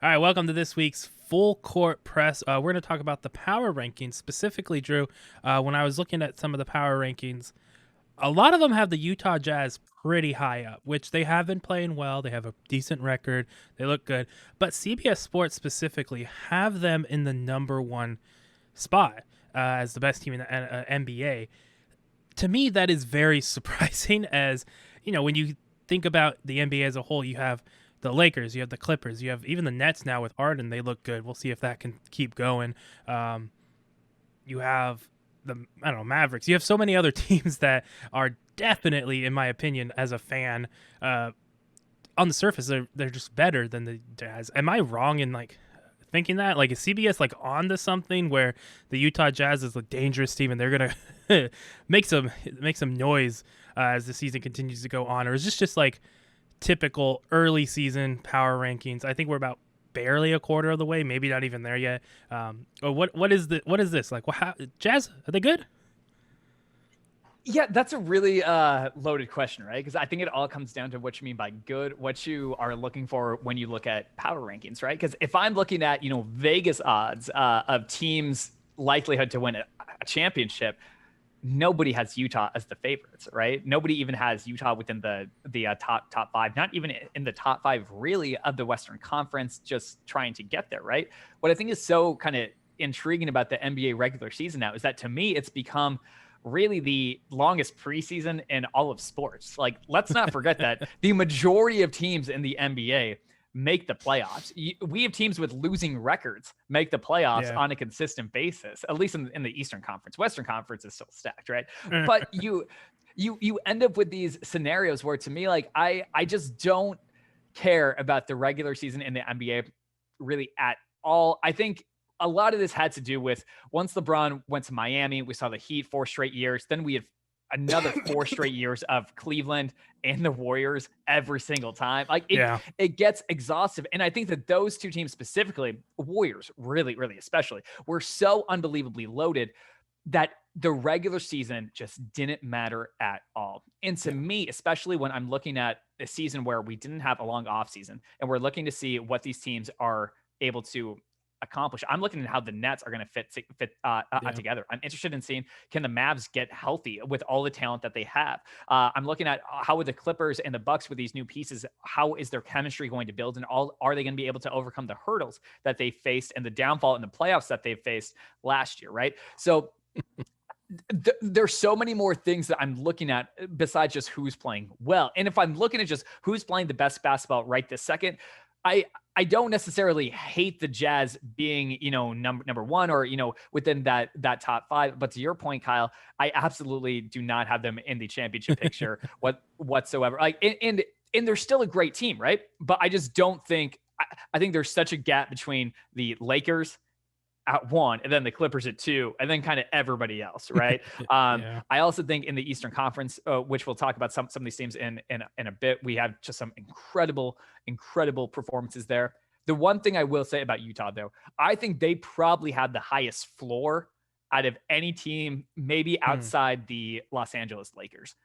All right, welcome to this week's Full Court Press. We're going to talk about the power rankings, specifically, Drew. When I was looking at some of the power rankings, a lot of them have the Utah Jazz pretty high up, which they have been playing well. They have a decent record. They look good. But CBS Sports specifically have them in the number one spot as the best team in the NBA. To me, that is very surprising as, when you think about the NBA as a whole, you have the Lakers, you have the Clippers, you have even the Nets now with Harden. They look good. We'll see if that can keep going. You have the Mavericks. You have so many other teams that are definitely, in my opinion, as a fan, on the surface, they're just better than the Jazz. Am I wrong in thinking that? Is CBS onto something where the Utah Jazz is a dangerous team and they're gonna make some noise as the season continues to go on, or is this just typical early season power rankings? I think we're about barely a quarter of the way, maybe not even there yet. What is this Jazz, are they good? Yeah, that's a really loaded question, right? Because I think it all comes down to what you mean by good, what you are looking for when you look at power rankings, right? Because if I'm looking at, Vegas odds of teams' likelihood to win a championship, nobody has Utah as the favorites, right? Nobody even has Utah within the top five, not even in the top five really of the Western Conference, just trying to get there, right? What I think is so kind of intriguing about the NBA regular season now is that, to me, it's become really the longest preseason in all of sports. Let's not forget that the majority of teams in the NBA make the playoffs. We have teams with losing records make the playoffs on a consistent basis, at least in the Eastern Conference. Western Conference is still stacked, right? But you end up with these scenarios where, to me, I just don't care about the regular season in the NBA really at all. I think a lot of this had to do with, once LeBron went to Miami, we saw the Heat 4 straight years. Then we have another 4 straight years of Cleveland and the Warriors every single time. It gets exhaustive. And I think that those two teams specifically, Warriors really, really especially, were so unbelievably loaded that the regular season just didn't matter at all. And to me, especially when I'm looking at a season where we didn't have a long offseason and we're looking to see what these teams are able to accomplish, I'm looking at how the Nets are going to fit together. I'm interested in seeing, can the Mavs get healthy with all the talent that they have? I'm looking at how would the Clippers and the Bucks, with these new pieces, how is their chemistry going to build, and are they going to be able to overcome the hurdles that they faced and the downfall in the playoffs that they faced last year, right? So there's so many more things that I'm looking at besides just who's playing well. And if I'm looking at just who's playing the best basketball right this second, I don't necessarily hate the Jazz being, number one or, within that top five. But to your point, Kyle, I absolutely do not have them in the championship picture whatsoever. And they're still a great team, right? But I just don't think, I think there's such a gap between the Lakers at 1 and then the Clippers at 2 and then kind of everybody else, right? I also think in the Eastern Conference, which we'll talk about some of these teams in a bit, we have just some incredible performances there. The one thing I will say about Utah, though, I think they probably had the highest floor out of any team, maybe outside the Los Angeles Lakers.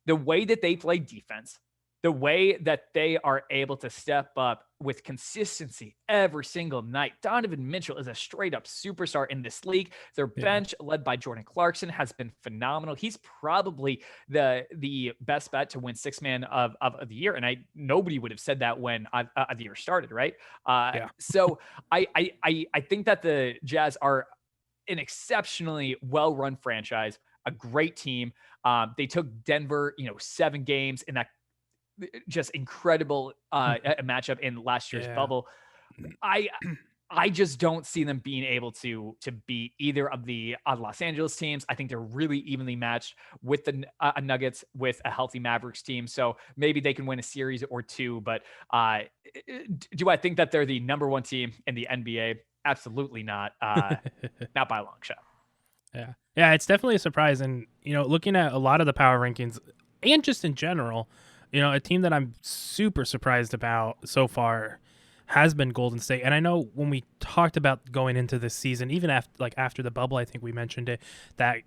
The way that they play defense, the way that they are able to step up with consistency every single night. Donovan Mitchell is a straight up superstar in this league. Their bench, led by Jordan Clarkson, has been phenomenal. He's probably the best bet to win sixth man of the year. And nobody would have said that when the year started, right? So I think that the Jazz are an exceptionally well-run franchise, a great team. They took Denver, 7 games in that just incredible matchup in last year's bubble. I just don't see them being able to beat either of the Los Angeles teams. I think they're really evenly matched with the Nuggets, with a healthy Mavericks team. So maybe they can win a series or two. But do I think that they're the number one team in the NBA? Absolutely not. Not by a long shot. Yeah, it's definitely a surprise. And, looking at a lot of the power rankings and just in general, a team that I'm super surprised about so far has been Golden State. And I know when we talked about going into this season, even after the bubble, I think we mentioned it, that,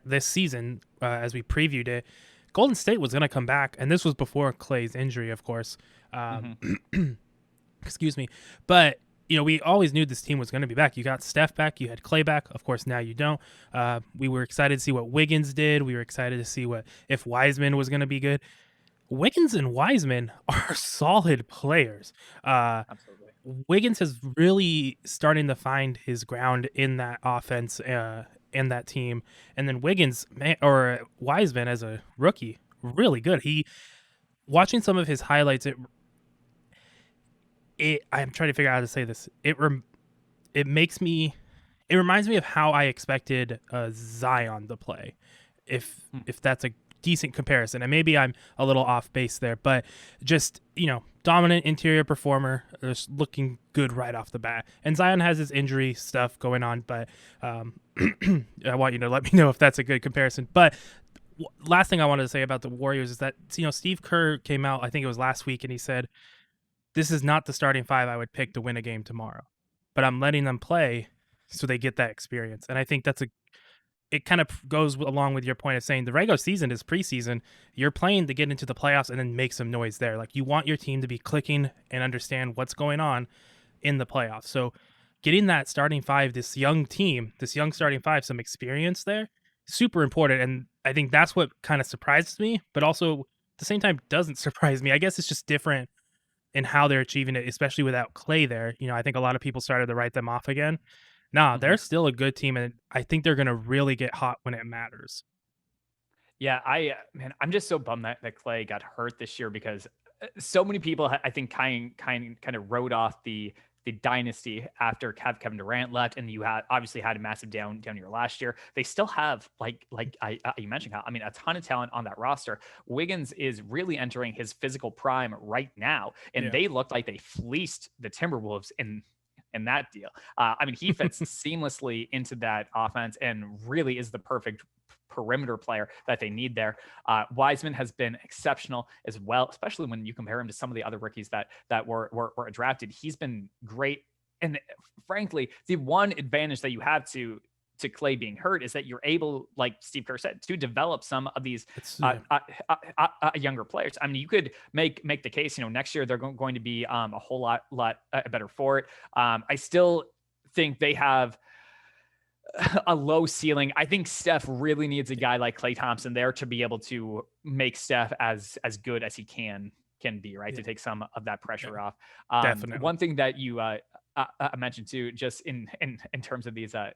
this season, as we previewed it, Golden State was going to come back. And this was before Klay's injury, of course. Excuse me. But we always knew this team was going to be back. You got Steph back, you had Clay back. Of course, now you don't. We were excited to see what Wiggins did. We were excited to see if Wiseman was going to be good. Wiggins and Wiseman are solid players. Absolutely. Wiggins is really starting to find his ground in that offense, in that team, and then or Wiseman as a rookie, really good. Watching some of his highlights, I'm trying to figure out how to say this. It makes me it reminds me of how I expected Zion to play, if that's a decent comparison. And maybe I'm a little off base there, but just dominant interior performer, just looking good right off the bat. And Zion has his injury stuff going on, but I want you to let me know if that's a good comparison. But last thing I wanted to say about the Warriors is that Steve Kerr came out, I think it was last week, and he said, "This is not the starting five I would pick to win a game tomorrow, but I'm letting them play so they get that experience." And I think it kind of goes along with your point of saying the regular season is preseason. You're playing to get into the playoffs and then make some noise there. Like, you want your team to be clicking and understand what's going on in the playoffs. So getting that starting five, this young starting five, some experience there, super important. And I think that's what kind of surprises me, but also at the same time doesn't surprise me. I guess it's just different in how they're achieving it, especially without Clay there. I think a lot of people started to write them off again. Nah, they're still a good team, and I think they're going to really get hot when it matters. Yeah, I'm just so bummed that Clay got hurt this year, because so many people, I think, kind of wrote off the dynasty after Kevin Durant left, and you obviously had a massive down year last year. They still have, like you mentioned, a ton of talent on that roster. Wiggins is really entering his physical prime right now, and they looked like they fleeced the Timberwolves in that deal. He fits seamlessly into that offense and really is the perfect perimeter player that they need there. Wiseman has been exceptional as well, especially when you compare him to some of the other rookies that were drafted. He's been great. And frankly, the one advantage that you have to Clay being hurt is that you're able, like Steve Kerr said, to develop some of these younger players. You could make the case, next year they're going to be a whole lot better for it. I still think they have a low ceiling. I think Steph really needs a guy like Klay Thompson there to be able to make Steph as good as he can be, right? To take some of that pressure off. Definitely. One thing that you I mentioned too, just in terms of these power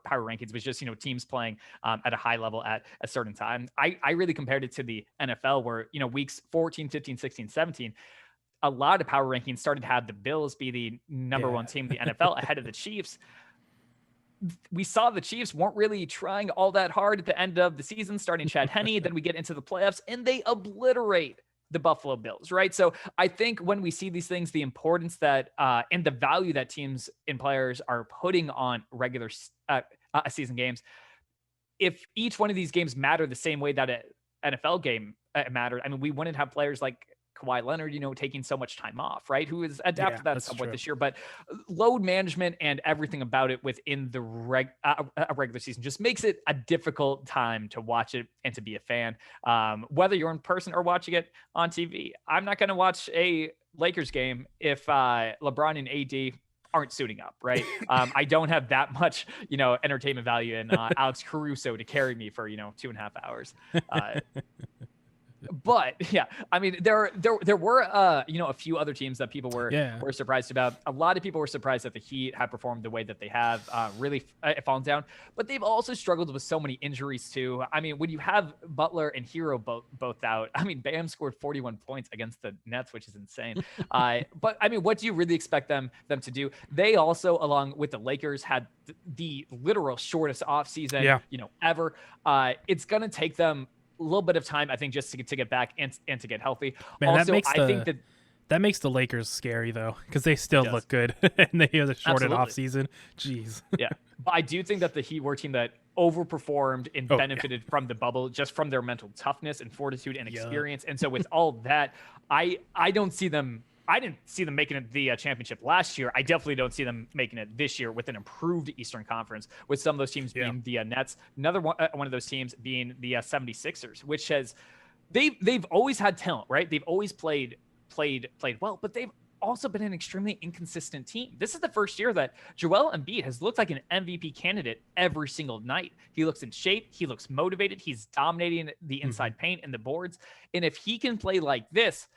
rankings, was just teams playing at a high level at a certain time. I really compared it to the NFL, where weeks 14, 15, 16, 17, a lot of power rankings started to have the Bills be the number one team in the NFL ahead of the Chiefs. We saw the Chiefs weren't really trying all that hard at the end of the season, starting Chad Henne. Then we get into the playoffs and they obliterate the Buffalo Bills, right? So I think when we see these things, the importance that and the value that teams and players are putting on regular season games, if each one of these games matter the same way that an NFL game mattered, we wouldn't have players like Kawhi Leonard, taking so much time off, right? Who is adapted that somewhat this year, but load management and everything about it within the regular season just makes it a difficult time to watch it and to be a fan. Whether you're in person or watching it on TV, I'm not going to watch a Lakers game if LeBron and AD aren't suiting up, right? I don't have that much, entertainment value in Alex Caruso to carry me for, 2.5 hours. But yeah, there were a few other teams that people were surprised about. A lot of people were surprised that the Heat have performed the way that they have, really fallen down. But they've also struggled with so many injuries too. When you have Butler and Hero both out, Bam scored 41 points against the Nets, which is insane. But what do you really expect them to do? They also, along with the Lakers, had the literal shortest offseason ever. It's gonna take them a little bit of time, I think, just to get back and to get healthy. Man, also, that makes the Lakers scary though, because they still look good and they have a shortened off season. Jeez. Yeah, but I do think that the Heat were a team that overperformed and benefited from the bubble, just from their mental toughness and fortitude and experience. And so with all that, I didn't see them making it the championship last year. I definitely don't see them making it this year with an improved Eastern Conference, with some of those teams being the Nets. Another one of those teams being the 76ers, which they've always had talent, right? They've always played well, but they've also been an extremely inconsistent team. This is the first year that Joel Embiid has looked like an MVP candidate every single night. He looks in shape. He looks motivated. He's dominating the inside paint and the boards. And if he can play like this,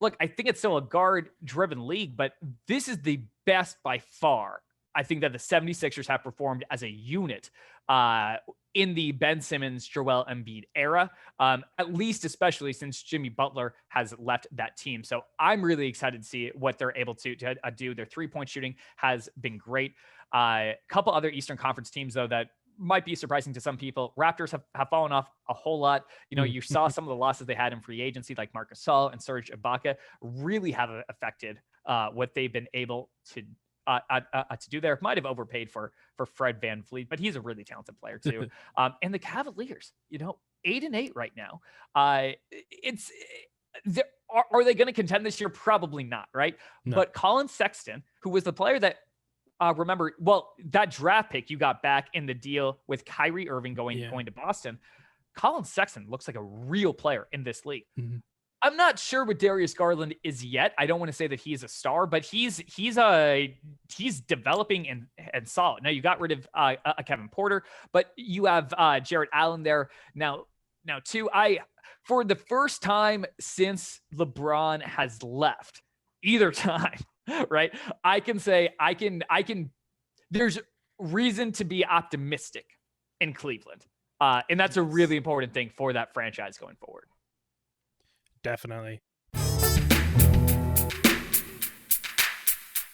look, I think it's still a guard-driven league, but this is the best by far. I think that the 76ers have performed as a unit in the Ben Simmons, Joel Embiid era, at least especially since Jimmy Butler has left that team. So I'm really excited to see what they're able to do. Their three-point shooting has been great. A couple other Eastern Conference teams, though, that might be surprising to some people. Raptors have fallen off a whole lot. You know, you saw some of the losses they had in free agency, like Marc Gasol and Serge Ibaka, really have affected what they've been able to do there. Might have overpaid for Fred VanVleet, but he's a really talented player too. And the Cavaliers, you know, 8-8 right now. It's are they going to contend this year? Probably not, right? No. But Colin Sexton, who was the player that remember, well, that draft pick you got back in the deal with Kyrie Irving going to Boston, Colin Sexton looks like a real player in this league. I'm not sure what Darius Garland is yet. I don't want to say that he's a star, but he's developing and solid. Now you got rid of Kevin Porter, but you have Jarrett Allen there now too. For the first time since LeBron has left, either time, right? I can say I can. There's reason to be optimistic in Cleveland, and that's a really important thing for that franchise going forward. Definitely.